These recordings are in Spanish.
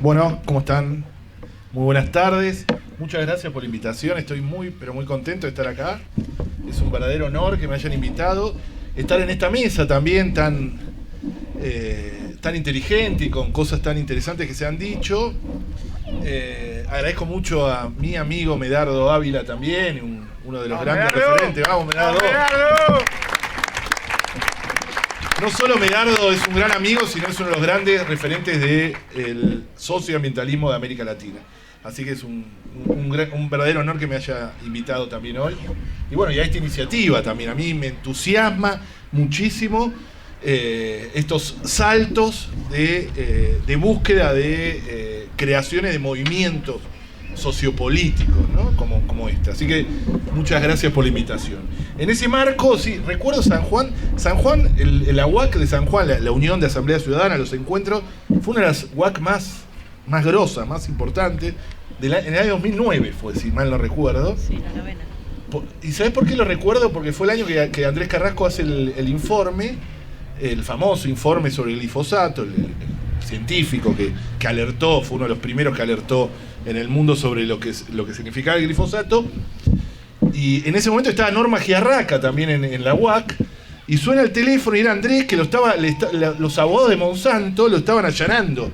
Bueno, ¿cómo están? Muy buenas tardes. Muchas gracias por la invitación. Estoy muy, pero muy contento de estar acá. Es un verdadero honor que me hayan invitado. Estar en esta mesa también tan inteligente y con cosas tan interesantes que se han dicho. Agradezco mucho a mi amigo Medardo Ávila también, uno de los grandes referentes. ¡Vamos, Medardo! No solo Medardo es un gran amigo, sino es uno de los grandes referentes del socioambientalismo de América Latina. Así que es un verdadero honor que me haya invitado también hoy. Y bueno, y a esta iniciativa también. A mí me entusiasma muchísimo estos saltos de búsqueda de creaciones de movimientos sociopolíticos, ¿no? como este. Así que muchas gracias por la invitación. En ese marco, sí, recuerdo San Juan, la UAC de San Juan, la Unión de Asamblea Ciudadana, los encuentros, fue una de las UAC más grosas, más importantes, en el año 2009 fue, si mal no recuerdo. Sí, la novena. ¿Y sabés por qué lo recuerdo? Porque fue el año que Andrés Carrasco hace el informe, el famoso informe sobre el glifosato, el científico que alertó, fue uno de los primeros que alertó en el mundo sobre lo que significaba el glifosato. Y en ese momento estaba Norma Giarraca también en la UAC, y suena el teléfono y era Andrés que los abogados de Monsanto lo estaban allanando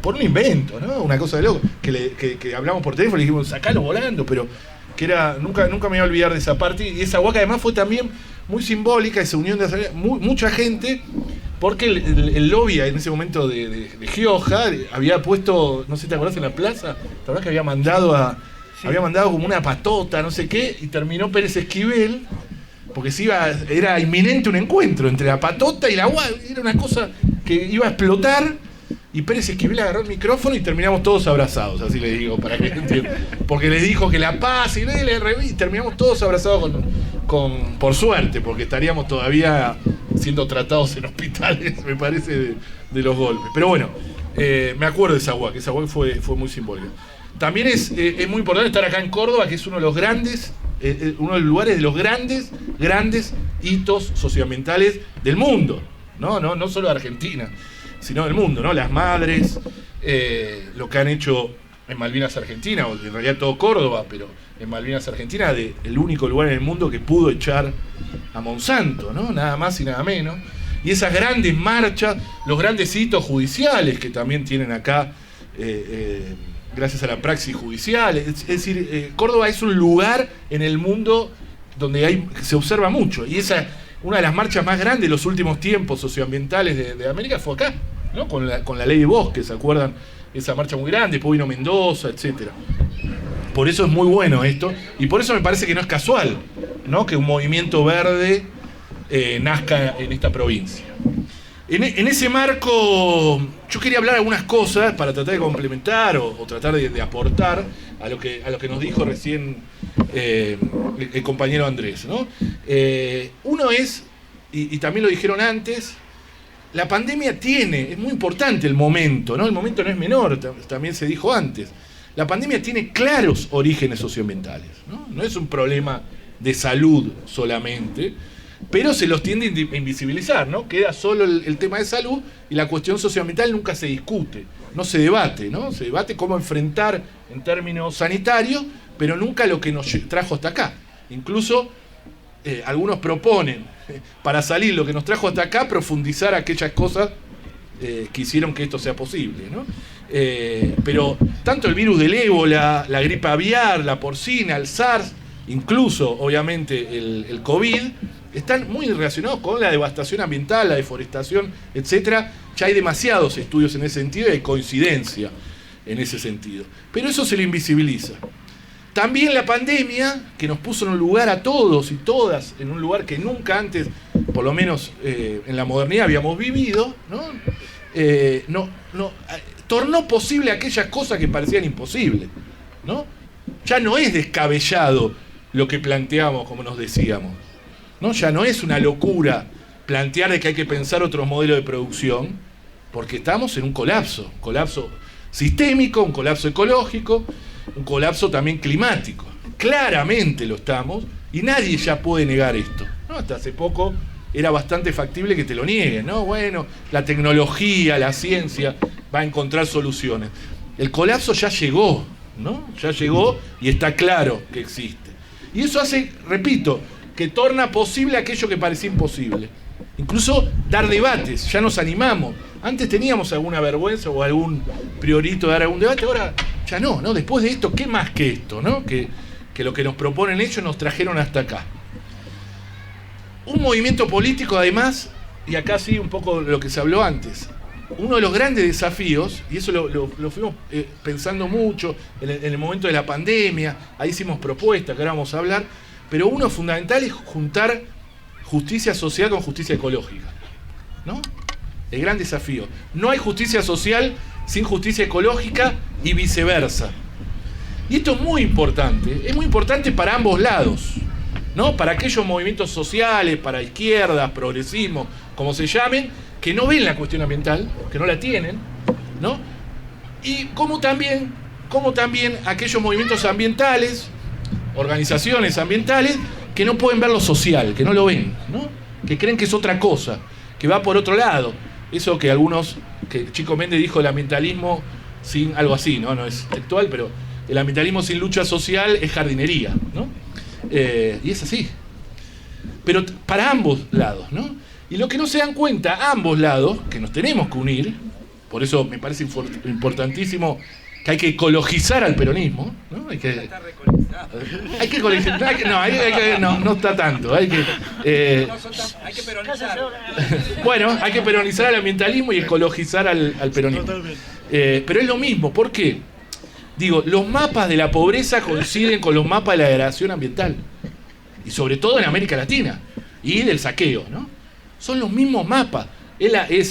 por un invento, ¿no? Una cosa de loco, que hablamos por teléfono y dijimos, sacalo volando, pero que era, nunca me voy a olvidar de esa parte. Y esa UAC además fue también muy simbólica, esa unión de mucha gente, porque el lobby en ese momento de Gioja había puesto, no sé si te acordás, en la plaza, ¿te acordás que había mandado como una patota, no sé qué, y terminó Pérez Esquivel, porque era inminente un encuentro entre la patota y la UAC, era una cosa que iba a explotar, y Pérez Esquivel agarró el micrófono y terminamos todos abrazados, así le digo, para que entiendan, porque les dijo que la paz, y terminamos todos abrazados por suerte, porque estaríamos todavía siendo tratados en hospitales, me parece, de los golpes. Pero bueno, me acuerdo de esa UAC, fue muy simbólica. También es muy importante estar acá en Córdoba, que es uno de los lugares de los grandes hitos socioambientales del mundo, no solo de Argentina, sino del mundo, ¿no? Las madres, lo que han hecho en Malvinas Argentina, o en realidad todo Córdoba, pero en Malvinas Argentina, el único lugar en el mundo que pudo echar a Monsanto, ¿no? Nada más y nada menos. Y esas grandes marchas, los grandes hitos judiciales que también tienen acá, gracias a la praxis judicial. Es decir, Córdoba es un lugar en el mundo donde se observa mucho. Y una de las marchas más grandes de los últimos tiempos socioambientales de América fue acá, ¿no? Con la ley de bosques, ¿se acuerdan? Esa marcha muy grande, después vino Mendoza, etc. Por eso es muy bueno esto, y por eso me parece que no es casual, ¿no? Que un movimiento verde nazca en esta provincia. En ese marco, yo quería hablar algunas cosas para tratar de complementar o tratar de aportar a lo que nos dijo recién el compañero Andrés, ¿no? Uno es, y también lo dijeron antes, la pandemia es muy importante el momento, ¿no? El momento no es menor, también se dijo antes. La pandemia tiene claros orígenes socioambientales, ¿no? No es un problema de salud solamente, pero se los tiende a invisibilizar, ¿no? Queda solo el tema de salud y la cuestión socioambiental nunca se discute, no se debate, ¿no? Se debate cómo enfrentar en términos sanitarios, pero nunca lo que nos trajo hasta acá. Incluso algunos proponen, para salir lo que nos trajo hasta acá, profundizar aquellas cosas que hicieron que esto sea posible, ¿no? Pero tanto el virus del ébola, la gripe aviar, la porcina, el SARS, incluso obviamente el COVID, están muy relacionados con la devastación ambiental, la deforestación, etc. Ya hay demasiados estudios en ese sentido y hay coincidencia en ese sentido. Pero eso se lo invisibiliza. También la pandemia, que nos puso en un lugar a todos y todas, en un lugar que nunca antes, por lo menos en la modernidad, habíamos vivido, ¿no? Tornó posible aquellas cosas que parecían imposibles, ¿no? Ya no es descabellado lo que planteamos, como nos decíamos, ¿no? Ya no es una locura plantear de que hay que pensar otro modelo de producción, porque estamos en un colapso sistémico, un colapso ecológico, un colapso también climático. Claramente lo estamos, y nadie ya puede negar esto, ¿no? Hasta hace poco era bastante factible que te lo nieguen, ¿no? Bueno, la tecnología, la ciencia va a encontrar soluciones. El colapso ya llegó, ¿no? Ya llegó y está claro que existe. Y eso hace, repito, que torna posible aquello que parecía imposible. Incluso dar debates, ya nos animamos. Antes teníamos alguna vergüenza o algún priorito de dar algún debate, ahora ya no, ¿no? Después de esto, ¿qué más que esto, ¿no? Que lo que nos proponen ellos nos trajeron hasta acá. Un movimiento político, además, y acá sí un poco lo que se habló antes, uno de los grandes desafíos, y eso lo fuimos pensando mucho en el momento de la pandemia, ahí hicimos propuestas que ahora vamos a hablar, pero uno fundamental es juntar justicia social con justicia ecológica, ¿no? El gran desafío. No hay justicia social sin justicia ecológica y viceversa. Y esto es muy importante para ambos lados, ¿no? Para aquellos movimientos sociales, para izquierdas, progresismo, como se llamen, que no ven la cuestión ambiental, que no la tienen, ¿no? Y como también aquellos movimientos ambientales, organizaciones ambientales, que no pueden ver lo social, que no lo ven, ¿no? Que creen que es otra cosa, que va por otro lado. Eso que que Chico Méndez dijo, el ambientalismo sin algo así, ¿no? No es textual, pero el ambientalismo sin lucha social es jardinería, ¿no? Y es así. Pero para ambos lados, ¿no? Y lo que no se dan cuenta, ambos lados, que nos tenemos que unir, por eso me parece importantísimo que hay que ecologizar al peronismo, ¿no? Hay que ecologizar, no está tanto, hay que peronizar. Bueno, hay que peronizar al ambientalismo y ecologizar al peronismo. Pero es lo mismo, ¿por qué? Digo, los mapas de la pobreza coinciden con los mapas de la degradación ambiental, y sobre todo en América Latina, y del saqueo, ¿no? Son los mismos mapas.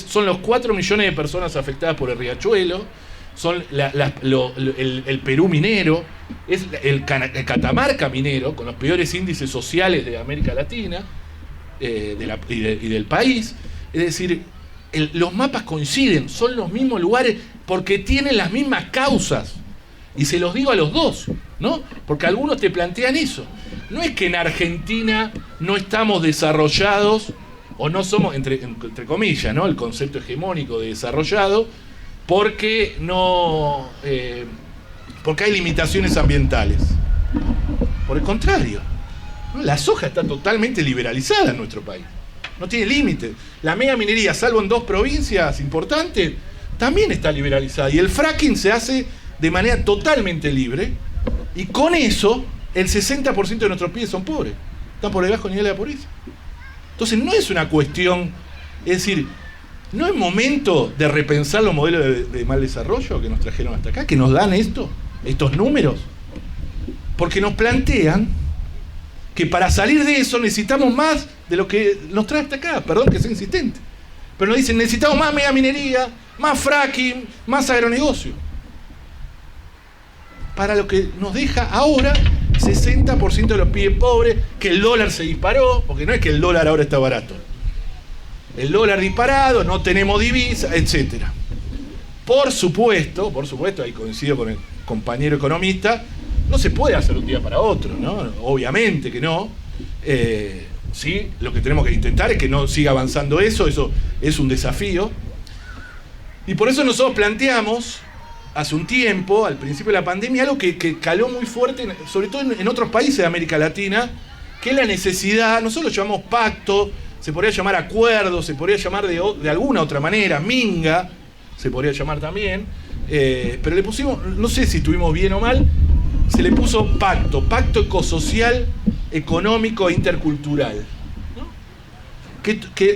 Son los 4 millones de personas afectadas por el riachuelo, son el Perú minero, es el Catamarca minero, con los peores índices sociales de América Latina y del país. Es decir, los mapas coinciden, son los mismos lugares porque tienen las mismas causas. Y se los digo a los dos, ¿no? Porque algunos te plantean eso. No es que en Argentina no estamos desarrollados, o no somos, entre comillas, ¿no? El concepto hegemónico de desarrollado, porque hay limitaciones ambientales. Por el contrario, ¿no? La soja está totalmente liberalizada en nuestro país. No tiene límite. La mega minería, salvo en 2 provincias importantes, también está liberalizada. Y el fracking se hace de manera totalmente libre. Y con eso, el 60% de nuestros pibes son pobres. Están por debajo del nivel de la pobreza. Entonces no es una cuestión, es decir, no es momento de repensar los modelos de mal desarrollo que nos trajeron hasta acá, que nos dan estos números, porque nos plantean que para salir de eso necesitamos más de lo que nos trae hasta acá, perdón que sea insistente, pero nos dicen necesitamos más megaminería, más fracking, más agronegocio, para lo que nos deja ahora 60% de los pibes pobres, que el dólar se disparó, porque no es que el dólar ahora está barato. El dólar disparado, no tenemos divisa, etc. Por supuesto, ahí coincido con el compañero economista, no se puede hacer de un día para otro, ¿no? Obviamente que no. Sí, lo que tenemos que intentar es que no siga avanzando eso es un desafío. Y por eso nosotros planteamos hace un tiempo, al principio de la pandemia, algo que caló muy fuerte, sobre todo en otros países de América Latina, que es la necesidad, nosotros lo llamamos pacto, se podría llamar acuerdo, se podría llamar de alguna otra manera, minga, se podría llamar también, pero le pusimos, no sé si estuvimos bien o mal, se le puso pacto ecosocial, económico e intercultural, ¿no?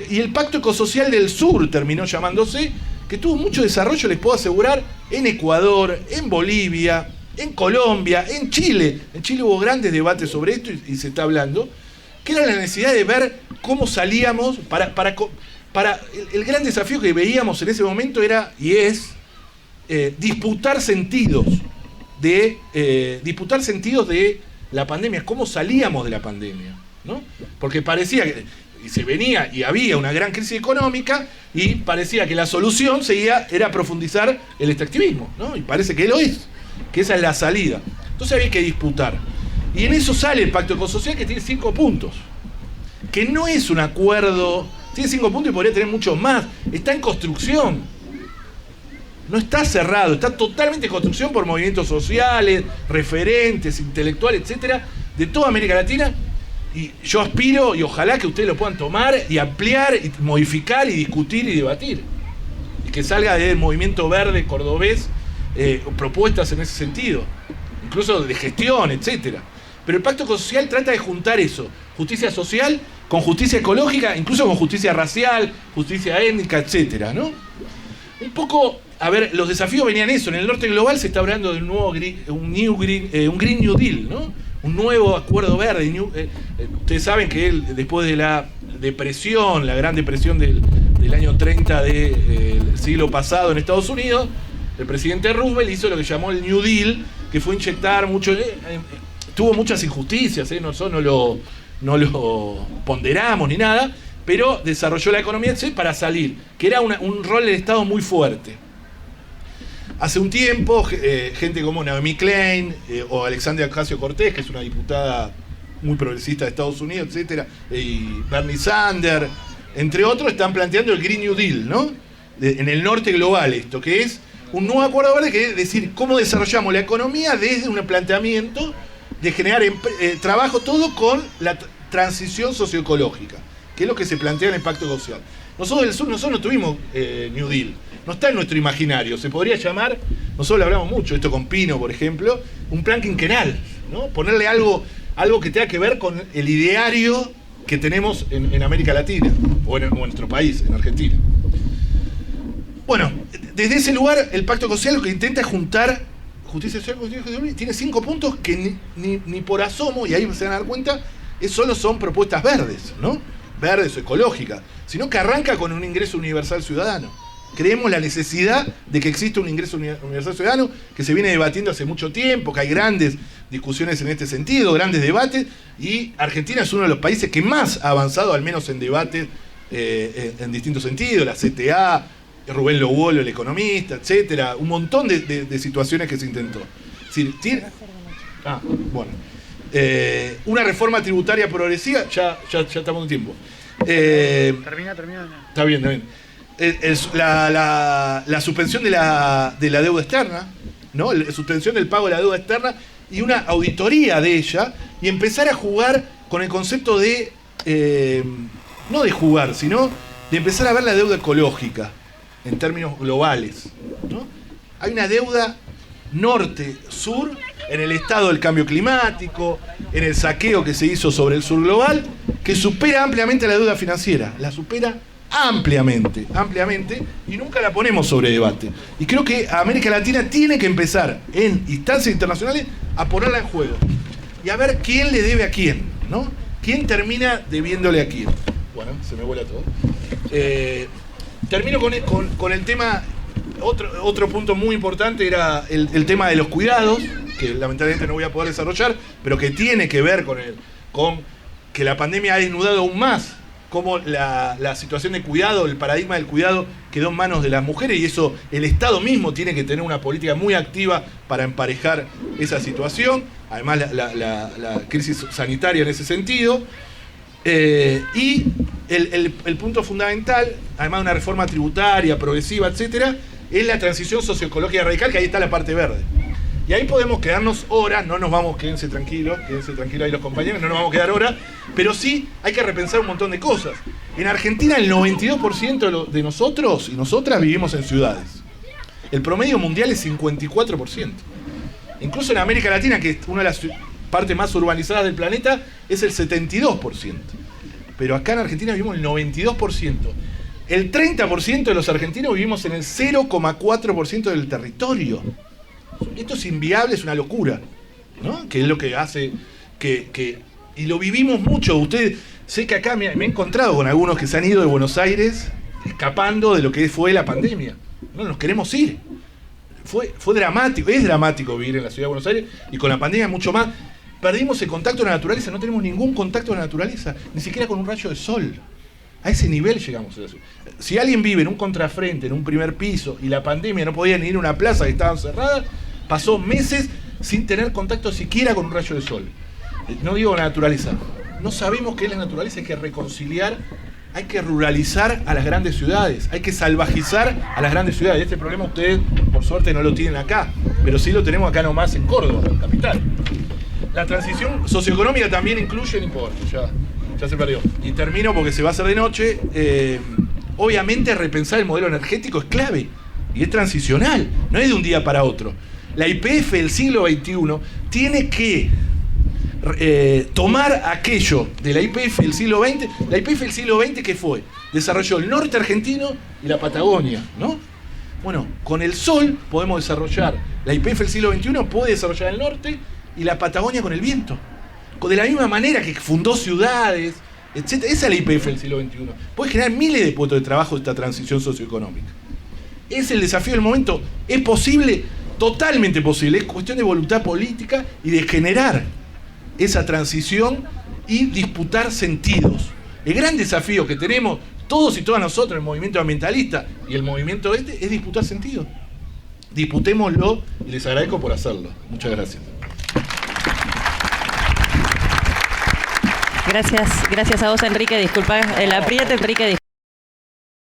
Y el pacto ecosocial del sur terminó llamándose, que tuvo mucho desarrollo, les puedo asegurar, en Ecuador, en Bolivia, en Colombia, en Chile. En Chile hubo grandes debates sobre esto y se está hablando, que era la necesidad de ver cómo salíamos, el gran desafío que veíamos en ese momento era, y es, disputar sentidos de la pandemia, cómo salíamos de la pandemia, ¿no? Porque parecía que y se venía y había una gran crisis económica y parecía que la solución era profundizar el extractivismo, ¿no? Y parece que lo es, que esa es la salida. Entonces había que disputar. Y en eso sale el Pacto Ecosocial, que tiene 5 puntos. Que no es un acuerdo, tiene 5 puntos y podría tener muchos más. Está en construcción. no está cerrado, está totalmente en construcción por movimientos sociales, referentes, intelectuales, etcétera, de toda América Latina. Y yo aspiro, y ojalá que ustedes lo puedan tomar y ampliar, y modificar, y discutir y debatir. Y que salga del movimiento verde cordobés propuestas en ese sentido, incluso de gestión, etcétera. Pero el pacto social trata de juntar eso, justicia social con justicia ecológica, incluso con justicia racial, justicia étnica, etcétera, ¿no? Un poco, a ver, los desafíos venían eso. En el norte global se está hablando de un Green New Deal, ¿no? Un nuevo acuerdo verde. Ustedes saben que después de la depresión, la gran depresión del año 30 del siglo pasado en Estados Unidos, el presidente Roosevelt hizo lo que llamó el New Deal, que fue inyectar mucho... tuvo muchas injusticias, nosotros no lo ponderamos ni nada, pero desarrolló la economía para salir, que era un rol del Estado muy fuerte. Hace un tiempo, gente como Naomi Klein o Alexandria Ocasio-Cortez, que es una diputada muy progresista de Estados Unidos, etcétera, y Bernie Sanders, entre otros, están planteando el Green New Deal, ¿no? En el norte global esto, que es un nuevo acuerdo verde, que es decir, cómo desarrollamos la economía desde un planteamiento de generar trabajo, todo con la transición socioecológica, que es lo que se plantea en el Pacto Social. Nosotros del sur, no tuvimos New Deal, no está en nuestro imaginario, se podría llamar, nosotros le hablamos mucho, esto con Pino, por ejemplo, un plan quinquenal, ¿no? Ponerle algo que tenga que ver con el ideario que tenemos en América Latina, o en nuestro país, en Argentina. Bueno, desde ese lugar, el Pacto Social lo que intenta es juntar justicia social, tiene 5 puntos que ni por asomo, y ahí se van a dar cuenta, solo son propuestas verdes, ¿no? Verdes o ecológicas, sino que arranca con un ingreso universal ciudadano. Creemos la necesidad de que exista un ingreso universal ciudadano, que se viene debatiendo hace mucho tiempo, que hay grandes discusiones en este sentido, grandes debates, y Argentina es uno de los países que más ha avanzado, al menos en debates en distintos sentidos, la CTA, Rubén Lowolo, el economista, etcétera, un montón de situaciones que se intentó. Es decir, bueno. Una reforma tributaria progresiva, ya estamos en tiempo. Termina. Está bien. La suspensión de la deuda externa, ¿no? La suspensión del pago de la deuda externa y una auditoría de ella, y empezar a jugar con el concepto de, no de jugar, sino de empezar a ver la deuda ecológica en términos globales, ¿no? Hay una deuda norte-sur en el estado del cambio climático, en el saqueo que se hizo sobre el sur global, que supera ampliamente la deuda financiera, la supera ampliamente, y nunca la ponemos sobre debate. Y creo que América Latina tiene que empezar en instancias internacionales a ponerla en juego y a ver quién le debe a quién, ¿no? ¿Quién termina debiéndole a quién? Bueno, se me vuela todo. Termino con el tema. Otro punto muy importante era el tema de los cuidados, que lamentablemente no voy a poder desarrollar, pero que tiene que ver con que la pandemia ha desnudado aún más cómo la situación de cuidado, el paradigma del cuidado quedó en manos de las mujeres, y eso el Estado mismo tiene que tener una política muy activa para emparejar esa situación, además la crisis sanitaria en ese sentido. Y el punto fundamental, además de una reforma tributaria, progresiva, etcétera, es la transición socioecológica radical, que ahí está la parte verde. Y ahí podemos quedarnos horas, no nos vamos, quédense tranquilos ahí los compañeros, no nos vamos a quedar horas, pero sí hay que repensar un montón de cosas. En Argentina el 92% de nosotros y nosotras vivimos en ciudades. El promedio mundial es 54%. Incluso en América Latina, que es una de las partes más urbanizadas del planeta, es el 72%. Pero acá en Argentina vivimos el 92%. El 30% de los argentinos vivimos en el 0,4% del territorio. Esto es inviable, es una locura, ¿no? Que es lo que hace y lo vivimos mucho. Ustedes, sé que acá me he encontrado con algunos que se han ido de Buenos Aires escapando de lo que fue la pandemia. No nos queremos ir. Fue dramático, es dramático vivir en la ciudad de Buenos Aires, y con la pandemia mucho más. Perdimos el contacto con la naturaleza, no tenemos ningún contacto con la naturaleza, ni siquiera con un rayo de sol. A ese nivel llegamos. Si alguien vive en un contrafrente, en un primer piso, y la pandemia no podía ni ir a una plaza que estaban cerradas, pasó meses sin tener contacto siquiera con un rayo de sol. No digo la naturaleza. No sabemos qué es la naturaleza, hay que reconciliar hay que ruralizar a las grandes ciudades, hay que salvajizar a las grandes ciudades. Este problema ustedes, por suerte, no lo tienen acá, pero sí lo tenemos acá nomás en Córdoba, capital. La transición socioeconómica también incluye, no importa, ya se perdió. Y termino porque se va a hacer de noche. Obviamente repensar el modelo energético es clave y es transicional, no es de un día para otro. La YPF del siglo XXI tiene que tomar aquello de la YPF del siglo XX. La YPF del siglo XX, ¿qué fue? Desarrolló el norte argentino y la Patagonia, ¿no? Bueno, con el sol podemos desarrollar, la YPF del siglo XXI puede desarrollar el norte y la Patagonia con el viento. De la misma manera que fundó ciudades, etc. Esa es la YPF del siglo XXI. Puede generar miles de puestos de trabajo de esta transición socioeconómica. Es el desafío del momento. Es posible, totalmente posible. Es cuestión de voluntad política y de generar esa transición y disputar sentidos. El gran desafío que tenemos todos y todas nosotros, el movimiento ambientalista y el movimiento es disputar sentidos. Disputémoslo y les agradezco por hacerlo. Muchas gracias. Gracias a vos, Enrique. Disculpa el apriete, Enrique.